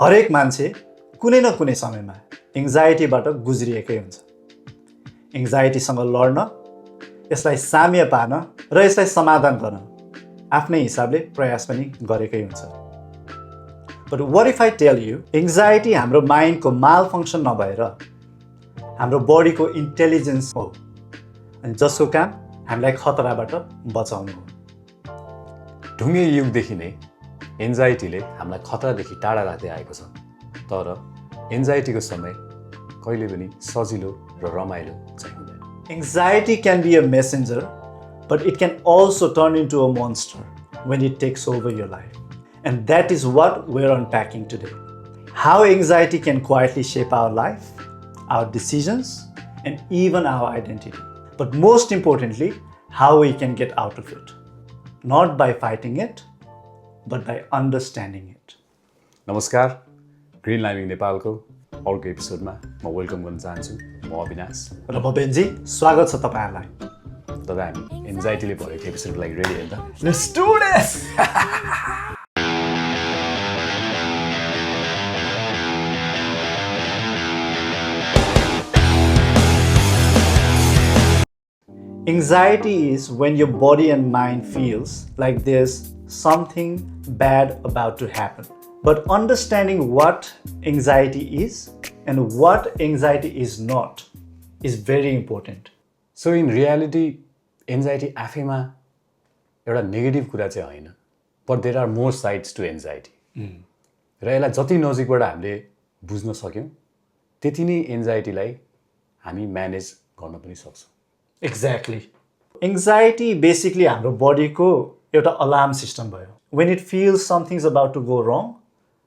हरेक मान्छे कुनै न कुनै समयमा एङ्जाइटीबाट गुज्रिएकै हुन्छ। एङ्जाइटीसँग लड्न, यसलाई साम्य पार्न र यसलाई समाधान गर्न आफ्नै हिसाबले प्रयास पनि गरेकै हुन्छ। But what if I tell you, anxiety हाम्रो माइन्डको माल फङ्सन नभएर हाम्रो बडीको इन्टेलिजेन्स हो, अनि जसको काम हामीलाई खतराबाट बचाउनु हो। ढुङ्गे युगदेखि नै एन्जाइटीले हामीलाई खतरादेखि टाढा राख्दै आएको छ। तर एन्जाइटीको समय कहिले पनि सजिलो र रमाइलो चाहिँ हुँदैन। Anxiety can be a messenger, but it can also turn into a monster when it takes over your life. And that is what we're unpacking today. How anxiety can quietly shape our life, our decisions, and even our identity. But most importantly, how we can get out of it. Not by fighting it, but by understanding it. नमस्कार, green लाइमिङ नेपालको अर्को एपिसोडमा म welcome गर्न चाहन्छु। म अविनाश र म बेन्जी, स्वागत छ तपाईहरुलाई। दादा, हामी एन्जाइटीले भरेको एपिसोडको लागि रेडी हैन त? Let's do this! Anxiety is when your body and mind feels like there's something bad about to happen. But understanding what anxiety is and what anxiety is not is very important. So in reality anxiety आफैमा एउटा negative कुरा चाहिँ होइन, but there are more sides to anxiety. र यसलाई जति नजिकबाट हामीले बुझ्न सक्यौँ त्यति नै एन्जाइटीलाई हामी म्यानेज गर्न पनि सक्छौँ। Exactly. Anxiety basically हाम्रो बडीको एउटा अलार्म सिस्टम भयो. When it feels something's about to go wrong,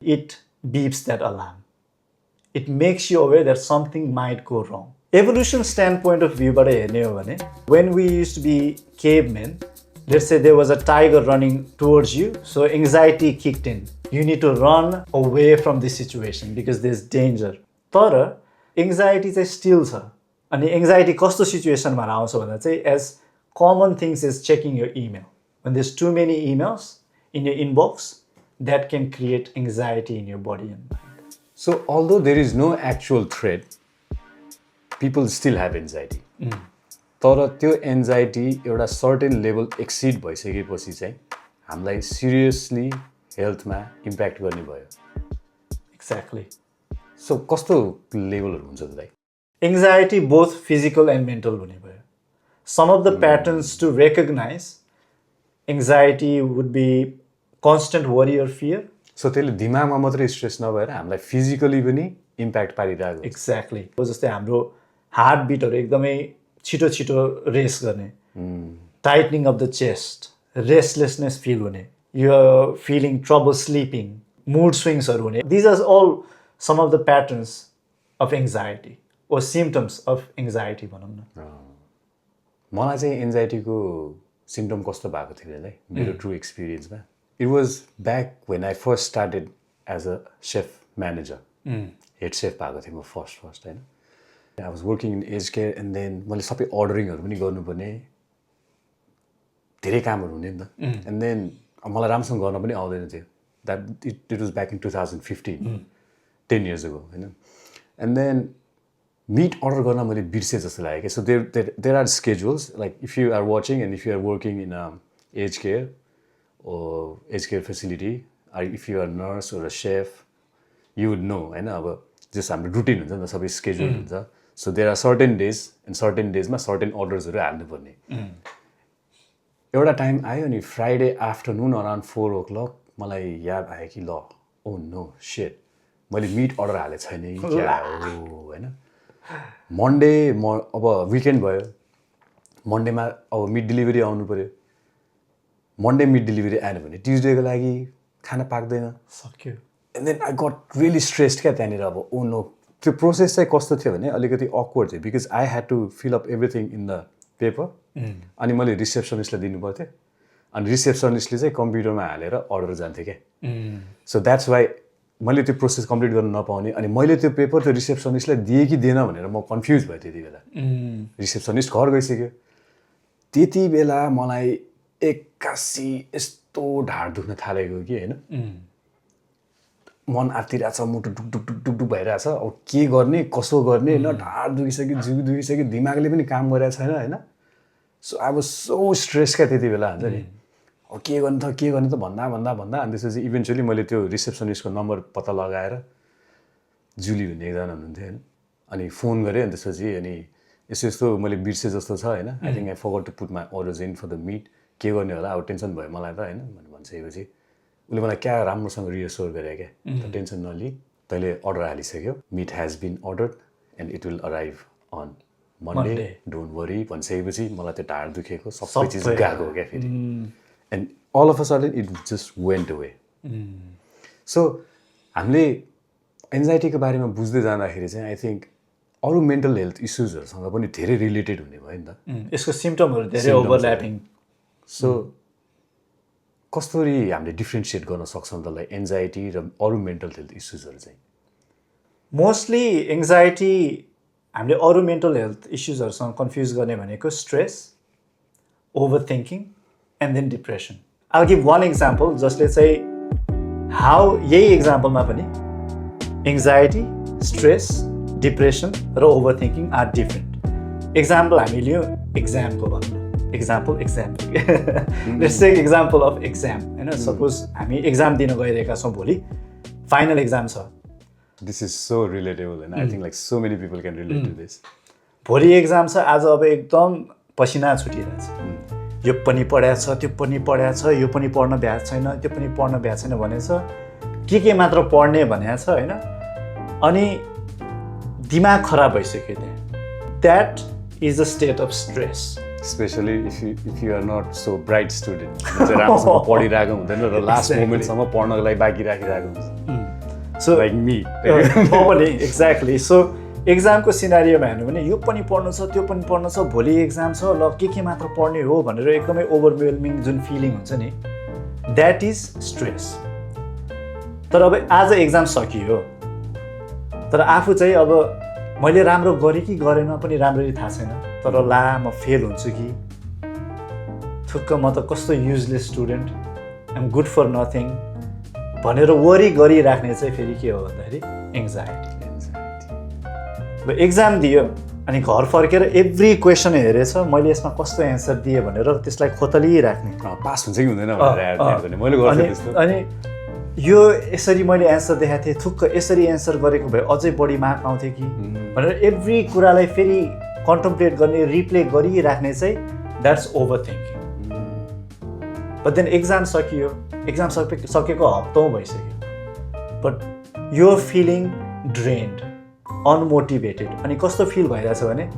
it beeps that alarm. It makes you aware that something might go wrong. Evolution standpoint of view बाट हेर्ने हो भने, when we used to be cavemen, let's say there was a tiger running towards you, so anxiety kicked in. You need to run away from this situation because there's danger. तर anxiety चाहिँ still छ. अनि anxiety कस्तो सिचुएसनमा आउँछ भन्दा चाहिँ as common things is checking your email. when there's too many emails in your inbox, that can create anxiety in your body and mind. So although there is no actual threat, people still have anxiety. तर त्यो anxiety एउटा certain level acid भइसकेपछि चाहिँ हामीलाई seriously हेल्थमा impact गर्ने भयो। Exactly. So कस्तो लेभलहरू हुन्छ त दाइ? Anxiety both physical and mental हुने भयो. Some of the patterns to recognize anxiety would be constant worry or fear. So त्यसले दिमागमा मात्रै स्ट्रेस नभएर हामीलाई फिजिकली पनि इम्प्याक्ट पारिरहेको। एक्ज्याक्टली. जस्तै हाम्रो हार्ट बिटहरू एकदमै छिटो छिटो रेस गर्ने, tightening of the chest, restlessness feel हुने, you are feeling trouble sleeping, mood स्विङ्सहरू हुने. These are all some of the patterns of anxiety or symptoms of anxiety भनौँ न. मलाई चाहिँ एन्जाइटीको सिम्पटम कस्तो भएको थियो भन्दा मेरो ट्रु एक्सपिरियन्समा it was back when I first started as a chef manager. Head chef भएको थिएँ म फर्स्ट होइन. I was working in age care and then मैले सबै अर्डरिङहरू पनि गर्नुपर्ने, धेरै कामहरू हुने नि त. एन्ड देन मलाई राम्रोसँग गर्न पनि आउँदैन थियो. That it was back in 2015, 10 years ago होइन. एन्ड देन मिट अर्डर गर्न मैले बिर्सेँ जस्तो लाग्यो क्या. So there are schedules, like if you are watching and if you are working in age care facility, if you are nurse or a chef, you would know होइन. अब जस्तो हाम्रो रुटिन हुन्छ नि त, सबै स्केड्युल हुन्छ. So there are certain days and certain डेजमा सर्टेन अर्डर्सहरू हाल्नुपर्ने. एउटा टाइम आयो नि फ्राइडे आफ्टरनुन अराउन्ड 4 o'clock मलाई याद आयो कि ल ओ नो सेट मैले मिट अर्डर हालेको छैन कि क्या हो होइन. मन्डे अब विकेन्ड भयो, मन्डेमा अब मिट डेलिभरी आउनु पऱ्यो. मन्डे मिट डेलिभरी आएन भने ट्युजडेको लागि खाना पाक्दैन, सक्यो. And then I got really stressed क्या त्यहाँनिर. अब ओ नो, त्यो प्रोसेस चाहिँ कस्तो थियो भने अलिकति अक्वर्ड थियो because I had to fill up everything in the paper. अनि मैले रिसेप्सनिस्टलाई दिनु पर्थ्यो, अनि रिसेप्सनिस्टले चाहिँ कम्प्युटरमा हालेर अर्डर जान्थ्यो क्या. सो द्याट्स वाइ मैले त्यो प्रोसेस कम्प्लिट गर्न नपाउने. अनि मैले त्यो पेपर त्यो रिसेप्सनिस्टलाई दिएँ कि दिएन भनेर म कन्फ्युज भएँ त्यति बेला. रिसेप्सनिस्ट घर गइसक्यो. त्यति बेला मलाई एक्कासी यस्तो ढाड दुख्न थालेको कि होइन. मन आत्तिरहेछ मुटु टुक टुक टुक टुक टुक भइरहेछ अब के गर्ने कसो गर्ने न ढाड दुखिसक्यो जिउ दुखिसक्यो दिमागले पनि काम गरेको छैन होइन so I was so stress क्या त्यति बेला हुन्छ नि अब के गर्ने त भन्दा अनि त्यसपछि इभेन्चुली मैले त्यो रिसेप्सनिस्टको नम्बर पत्ता लगाएर जुली भन्ने एकजना हुनुहुन्थ्यो होइन अनि फोन गरेँ अनि त्यसपछि अनि यस्तो मैले बिर्से जस्तो छ होइन I think I forgot to put my orders in for the meat के गर्ने होला अब टेन्सन भयो मलाई त होइन भनिसकेपछि उसले मलाई क्या राम्रोसँग रिएस्योर गरे क्या त टेन्सन नलिई तैँले अर्डर हालिसक्यो meat has been ordered and it will arrive on Monday don't worry भनिसकेपछि मलाई त्यो ढाड दुखेको सबै चिज गएको हो क्या फेरि and all of a sudden it just went away so हामीले एन्जाइटीको बारेमा बुझ्दै जाँदाखेरि चाहिँ आई थिङ्क अरू मेन्टल हेल्थ इस्युजहरूसँग पनि धेरै रिलेटेड हुने भयो नि त यसको सिम्टमहरू धेरै ओभरल्यापिङ सो कसरी हामीले डिफ्रेन्सिएट गर्न सक्छौँ त लाइक एन्जाइटी र अरू मेन्टल हेल्थ इस्युजहरू चाहिँ मोस्टली एङ्जाइटी हामीले अरू मेन्टल हेल्थ इस्युजहरूसँग कन्फ्युज गर्ने भनेको stress overthinking and then depression I give one example जसले चाहिँ हाउ यही इक्जाम्पलमा पनि एङ्जाइटी स्ट्रेस डिप्रेसन र overthinking are different example हामी लियौँ एक्जामको भनौँ example let's take example of exam होइन सपोज हामी एक्जाम दिन गइरहेका छौँ भोलि फाइनल एक्जाम छ this is so relatable and I think like so many people can relate to this भोलि एक्जाम छ आज अब एकदम पसिना छुटिरहेछ यो पनि पढाएको छ त्यो पनि पढाएको छ यो पनि पढ्न भ्याएको छैन त्यो पनि पढ्न भ्याएको छैन भनेछ के मात्र पढ्ने भनेको छ होइन अनि दिमाग खराब भइसक्यो त्यहाँ that is a state of stress specially if you are not so bright student राम्रोसँग पढिरहेको हुँदैन र लास्ट मोमेन्टसम्म पढ्नको लागि बाँकी राखिरहेको हुन्छ सो लाइक मी पनि एक्ज्याक्टली सो एक्जामको सिनारियोमा हेर्नु भने यो पनि पढ्नु छ त्यो पनि पढ्नु छ भोलि एक्जाम छ ल के मात्र पढ्ने हो भनेर एकदमै ओभरवेल्मिङ जुन फिलिङ हुन्छ नि द्याट इज स्ट्रेस तर अब आज एक्जाम सकियो तर आफू चाहिँ अब मैले राम्रो गरेँ कि गरेन पनि राम्ररी थाहा छैन तर ला म फेल हुन्छु कि थुक्क म त कस्तो useless student I'm good for nothing भनेर वरी गरिराख्ने चाहिँ फेरि के हो भन्दाखेरि एङ्जाइटी अब एक्जाम दियो अनि घर फर्केर एभ्री क्वेसन हेरेछ मैले यसमा कस्तो एन्सर दिएँ भनेर त्यसलाई खोतलिराख्ने पास हुन्छ कि हुँदैन भनेर मैले गर्छु त्यस्तो अनि यो यसरी मैले एन्सर देखाएको थिएँ थुक्क यसरी एन्सर गरेको भए अझै बढी मार्क आउँथ्यो कि भनेर एभ्री कुरालाई फेरि कन्टम्प्लेट गर्ने रिप्ले गरिराख्ने चाहिँ that's overthinking but then exam सकियो एक्जाम सकेको हप्तौँ भइसक्यो बट यो फिलिङ ड्रेन्ड अनमोटिभेटेड अनि कस्तो फिल भइरहेछ भने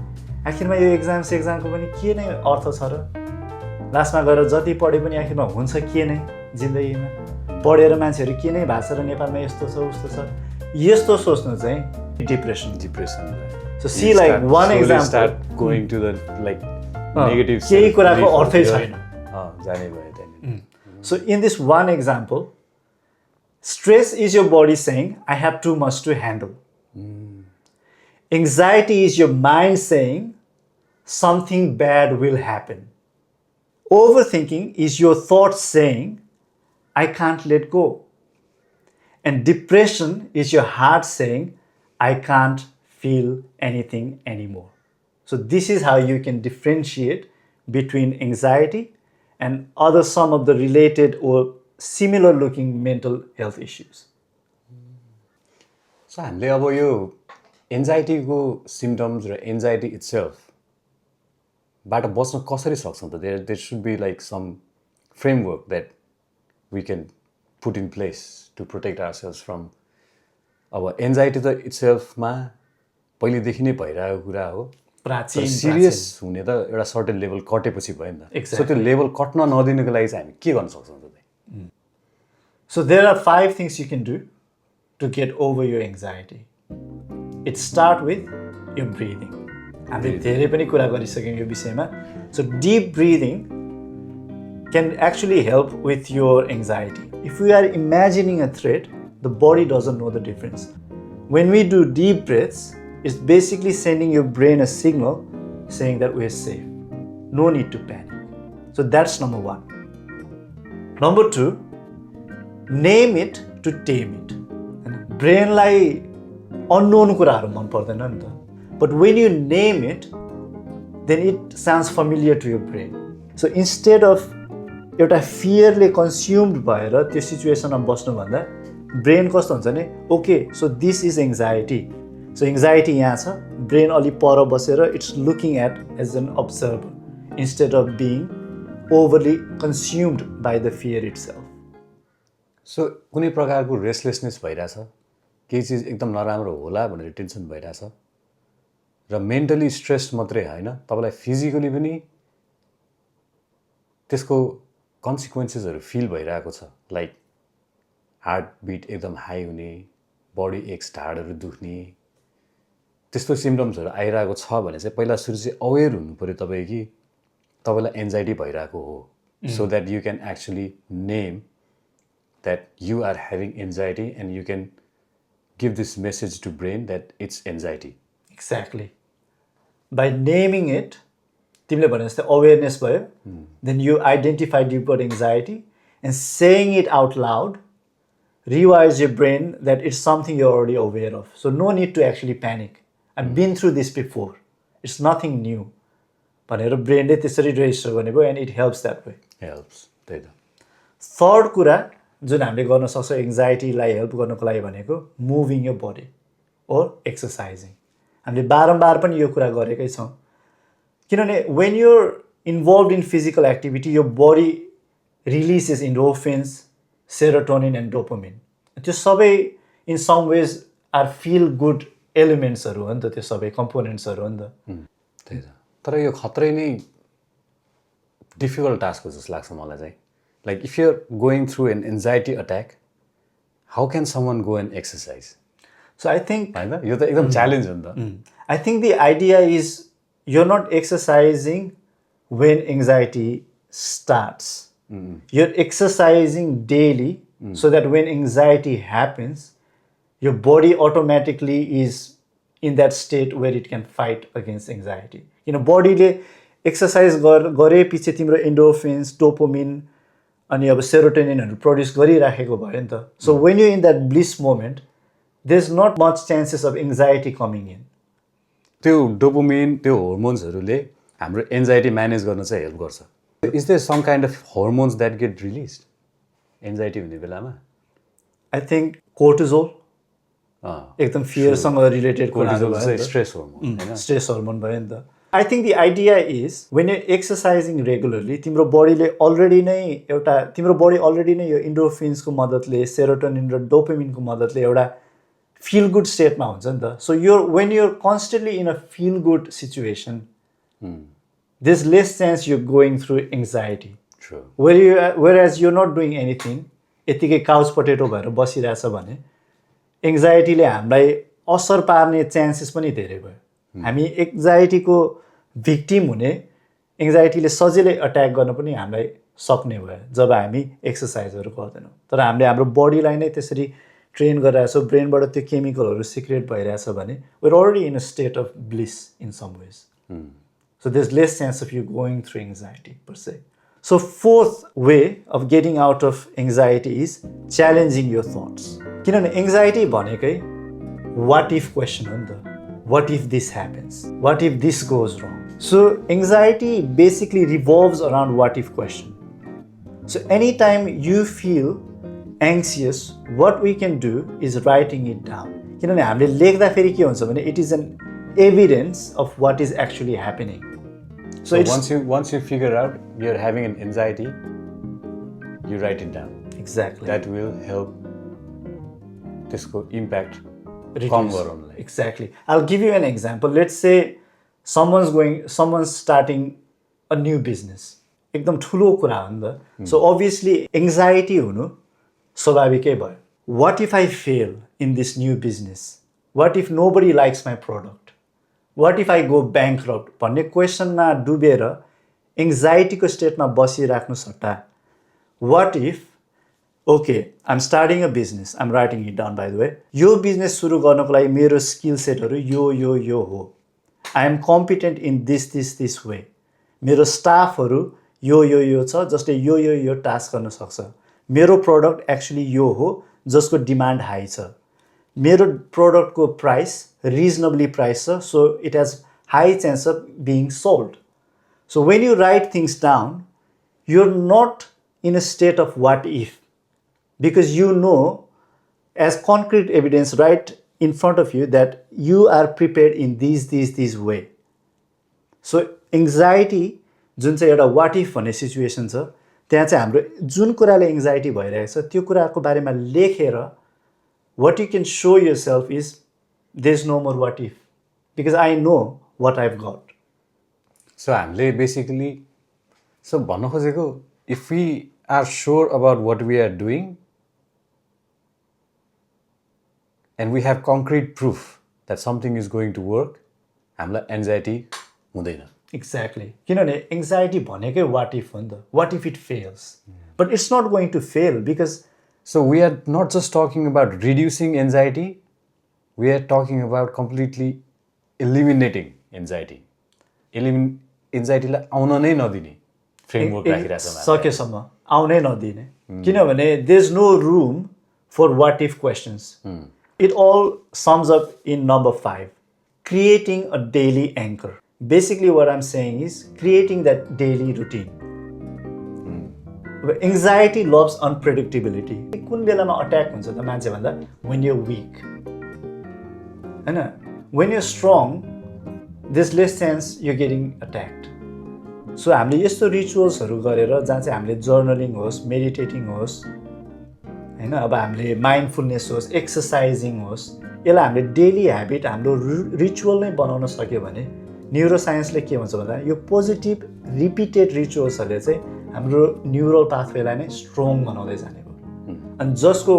आखिरमा यो एक्जामको पनि के नै अर्थ छ र लास्टमा गएर जति पढे पनि आखिरमा हुन्छ के नै जिन्दगीमा पढेर मान्छेहरू के नै भएको छ र नेपालमा यस्तो छ उस्तो छ यस्तो सोच्नु चाहिँ depression so see like one example going to the like negative केही कुराको अर्थै छैन जाने भयो so in this one example stress is your body saying I have too much to handle anxiety is your mind saying something bad will happen overthinking is your thoughts saying I can't let go and depression is your heart saying I can't feel anything anymore. So this is how you can differentiate between anxiety and other some of the related or similar looking mental health issues. So हामीले अब यो एन्जाइटीको symptoms र anxiety itself बाट बच्न कसरी सक्छौँ त there should be like some framework that we can put in place to protect ourselves from अब एन्जाइटी त इटसेल्फमा पहिलेदेखि नै भइरहेको कुरा हो प्राचीन सिरियस हुने त एउटा सर्टेन लेभल कटेपछि भयो नि त सो त्यो लेभल कट्न नदिनुको लागि चाहिँ हामी के गर्न सक्छौँ त So there are 5 things you can do to get over your anxiety. It starts with your breathing. हामीले धेरै पनि कुरा गरिसक्यौँ यो विषयमा so deep breathing can actually help with your anxiety if you are imagining a threat the body doesn't know the difference when we do deep breaths it's basically sending your brain a signal saying that we are safe no need to panic so that's number 1 number 2 name it to tame it ब्रेनलाई unknown कुराहरू मन पर्दैन नि त but when you name it then it sounds familiar to your brain so instead of एउटा फियरले consumed भएर त्यो सिचुएसनमा बस्नुभन्दा ब्रेन कस्तो हुन्छ भने okay so this is anxiety so anxiety यहाँ छ ब्रेन अलिक पर बसेर it's looking at as an observer instead of being overly consumed by the fear itself so कुनै प्रकारको रेस्टलेसनेस भइरहेछ केही चिज एकदम नराम्रो होला भनेर टेन्सन भइरहेछ र मेन्टली स्ट्रेस मात्रै होइन तपाईँलाई फिजिकली पनि त्यसको कन्सिक्वेन्सेसहरू फिल भइरहेको छ लाइक हार्ट बिट एकदम हाई हुने बडी एक्स ढाडहरू दुख्ने त्यस्तो सिम्टम्सहरू आइरहेको छ भने चाहिँ पहिला सुरु चाहिँ अवेर हुनु पऱ्यो तपाईँ कि तपाईँलाई एन्जाइटी भइरहेको हो so that you can actually name that you are having anxiety and you can give this message to brain that it's anxiety. Exactly. By naming it, तिमीले भने जस्तै awareness भयो, then you identified you've got anxiety and saying it out loud rewires your brain that it's something you're already aware of. So no need to actually panic. I've been through this before. It's nothing new. भनेर ब्रेनले त्यसरी resistor गर्ने भयो and it helps that way. Helps. त्यही त. Third कुरा जुन हामीले गर्न सक्छौँ एङ्जाइटीलाई हेल्प गर्नको लागि भनेको moving your body or exercising हामीले बारम्बार पनि यो कुरा गरेकै छौँ किनभने when you're involve in physical activity यो body releases endorphins serotonin and dopamine त्यो सबै in some ways are feel good एलिमेन्ट्सहरू हो नि त त्यो सबै कम्पोनेन्ट्सहरू हो नि त त्यही त तर यो खत्रै नै डिफिकल्ट टास्क हो जस्तो लाग्छ मलाई चाहिँ Like if you're going through an anxiety attack, how can someone go and exercise? So I think you're the ekdam challenge on the. I think the idea is you're not exercising when anxiety starts. You're exercising daily so that when anxiety happens, your body automatically is in that state where it can fight against anxiety. You know, body le exercise गरे पछि तिम्रो endorphins, dopamine अनि अब सेरोटोनिनहरू produce गरिराखेको भयो नि त so when you in that bliss moment there is not much chances of anxiety coming in त्यो डोपामिन त्यो हर्मोन्सहरूले हाम्रो एन्जाइटी म्यानेज गर्न चाहिँ हेल्प गर्छ is there some kind of hormones that get released anxiety हुने बेलामा आई थिङ्क कोर्टिजोल एकदम फियरसँग रिलेटेड कुराहरू भयो स्ट्रेस हर्मोन हैन स्ट्रेस हर्मोन भयो नि त I think the idea is when you're exercising regularly, तिम्रो बडीले अलरेडी नै एउटा तिम्रो बडी अलरेडी नै यो इन्डोर्फिन्सको मद्दतले सेरोटोनिन र डोपामिनको मद्दतले एउटा फिल गुड स्टेटमा हुन्छ नि त so when you're constantly in a feel good situation there's less chance you're going through anxiety. True. Whereas you're not doing anything यतिकै काउच पोटेटो भएर बसिरहेछ भने एङ्जाइटीले हामीलाई असर पार्ने चान्सेस पनि धेरै भयो हामी एङ्जाइटीको भिक्टिम हुने एङ्जाइटीले सजिलै अट्याक गर्न पनि हामीलाई सक्ने भयो जब हामी एक्सर्साइजहरू गर्दैनौँ तर हामीले हाम्रो बडीलाई नै त्यसरी ट्रेन गरिरहेछौँ ब्रेनबाट त्यो केमिकलहरू सिक्रेट भइरहेछ भने we're already in a state of bliss in some ways. So there's less chance of you going through anxiety per se. So fourth way of getting out of anxiety is challenging your thoughts. किनभने एङ्जाइटी भनेकै what if question हो नि त what if this happens? What if this goes wrong? So anxiety basically revolves around what if question. So anytime you feel anxious, what we can do is writing it down. किनभने हामीले लेख्दा फेरि के हुन्छ भने it is an evidence of what is actually happening. So once you figure out you're having an anxiety, you write it down. Exactly. That will help त्यसको impact reduce. Exactly. I'll give you an example. Let's say someone's starting a new business. एकदम ठुलो कुरा हो नि त so obviously anxiety हुनु स्वाभाविकै भयो. What if I fail in this new business? What if nobody likes my product? What if I go bankrupt? भन्ने क्वेसनमा डुबेर एङ्जाइटीको स्टेटमा बसिराख्नु सट्टा what if okay, I'm starting a business. I'm writing it down by the way. यो business सुरु गर्नको लागि मेरो स्किल सेटहरू यो हो. I am competent in this way. मेरो स्टाफहरू यो छ जसले यो टास्क गर्न सक्छ. मेरो प्रोडक्ट एक्चुअली यो हो जसको डिमान्ड हाई छ. मेरो प्रोडक्टको प्राइस रिजनेबली प्राइस छ so it has high chance of being sold so when you write things down you are not in a state of what if because you know as concrete evidence right in front of you that you are prepared in these way so anxiety जुन चाहिँ एउटा what if भन्ने situation छ त्यहाँ चाहिँ हाम्रो जुन कुराले एङ्जाइटी भइरहेको छ त्यो कुराको बारेमा लेखेर what you can show yourself is there's no more what if because I know what I've got. So हामीले बेसिकली सो भन्न खोजेको if we are sure about what we are doing and we have concrete proof that something is going to work, हामीलाई एन्जाइटी हुँदैन. Exactly. किनभने एङ्जाइटी भनेकै what if हो नि त what if it fails but it's not going to fail because So we are not just talking about reducing anxiety, we are talking about completely eliminating anxiety. Anxiety-लाई आउन नै नदिने फ्रेमवर्क राखिरहेछ हामीले. सकेसम्म आउनै नदिने किनभने there is no room for what if questions it all sums up in number 5 creating a daily anchor. Basically what I'm saying is creating that daily routine. Anxiety loves unpredictability. कुन बेलामा attack हुन्छ त मान्छे भन्दा when you're weak. हैन when you're strong there's less chance you're getting attacked. So हामीले यस्तो रिचुअल्सहरू गरेर जहाँ चाहिँ हामीले जर्नलिङ होस् मेडिटेटिङ होस् हैन अब हामीले माइन्डफुलनेस होस् एक्सर्साइजिङ होस् यसलाई हामीले डेली ह्याबिट हाम्रो रिचुअल नै बनाउन सक्यो भने न्युरोसाइन्सले के भन्छ भन्दा यो पोजिटिभ रिपिटेड रिचुअल्सहरूले चाहिँ हाम्रो न्युरल पाथवेलाई नै स्ट्रङ बनाउँदै जाने भयो अनि जसको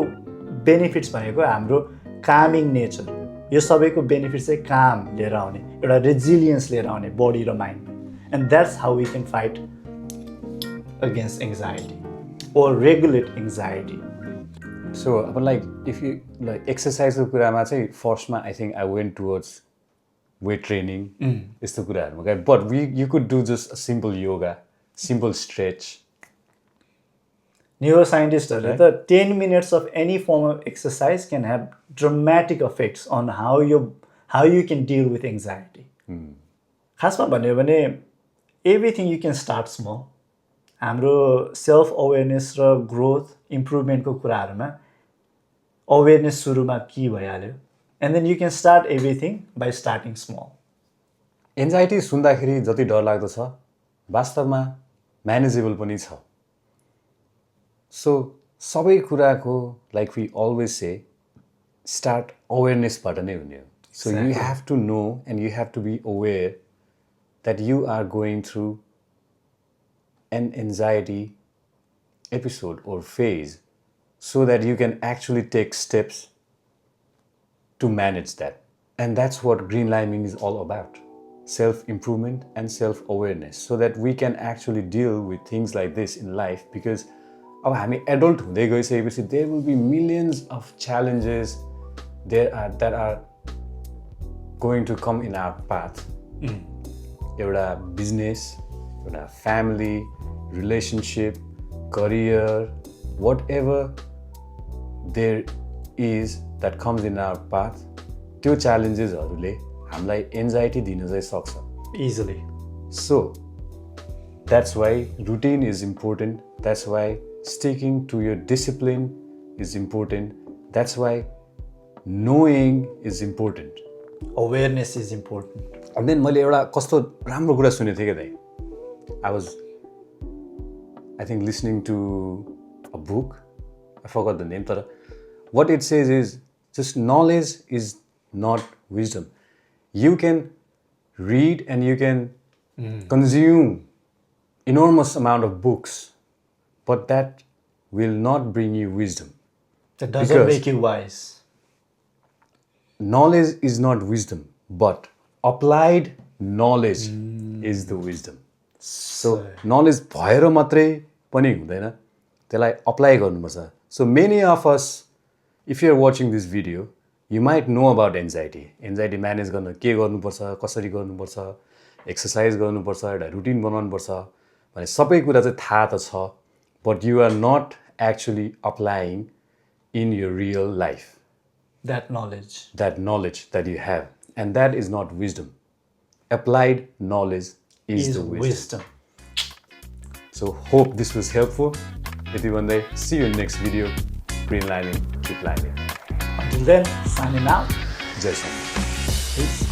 बेनिफिट्स भनेको हाम्रो कामिङ नेचर यो सबैको बेनिफिट चाहिँ काम लिएर आउने एउटा रेजिलियन्स लिएर आउने बडी र माइन्डमा and that's how we can fight against anxiety or regulate anxiety. So अब लाइक इफ यु लाइक एक्सर्साइजको कुरामा चाहिँ फर्स्टमा I think I went towards weight training यस्तो कुराहरूमा गएँ but you could do just simple yoga simple stretch. न्युरोसाइन्टिस्टहरूले त 10 minutes of any form of exercise can have dramatic effects on how you can deal with anxiety. खासमा भन्यो भने everything you can start small. हाम्रो self awareness र growth इम्प्रुभमेन्टको कुराहरूमा awareness सुरुमा के भइहाल्यो and then you can start everything by starting small. Anxiety सुन्दाखेरि जति डरलाग्दो छ वास्तवमा म्यानेजेबल पनि छ. सो सबै कुराको like we always say start अवेरनेसबाट नै हुने हो. So you have to know and you have to be aware that you are going through an anxiety episode or phase so that you can actually take steps to manage that. And that's what green liming is all about. Self-improvement and self-awareness so that we can actually deal with things like this in life because अब हामी adult हुँदै गइसकेपछि there will be millions of challenges that are going to come in our path. एउटा business, एउटा family, relationship, career, whatever there is that comes in our path, त्यो challengesहरूले हामीलाई anxiety दिन चाहिँ सक्छ. Easily. So, that's why routine is important. That's why sticking to your discipline is important. That's why knowing is important. Awareness is important. And then मैले एउटा कस्तो राम्रो कुरा सुनेको थिएँ क्या दाइ. I was I think listening to a book. I forgot the name. But what it says is just knowledge is not wisdom. You can read and you can consume enormous amount of books, but that will not bring you wisdom. That doesn't make you wise. Knowledge is not wisdom, but applied knowledge is the wisdom. So knowledge भएर मात्रै पनि हुँदैन त्यसलाई apply गर्नुपर्छ. So many of us, if you are watching this video, you might know about anxiety. Anxiety manage गर्न के गर्नुपर्छ, कसरी गर्नुपर्छ, एक्सर्साइज गर्नुपर्छ, एउटा रुटिन बनाउनुपर्छ भने सबै कुरा चाहिँ थाहा त छ, but you are not actually applying in your real life. that knowledge. that knowledge that you have. And that is not wisdom. Applied knowledge is the wisdom. So hope this was helpful. Yati भन्दै, see you in next video. Green Liming, keep liming. Until then, signing out. Jai Sangha. Peace.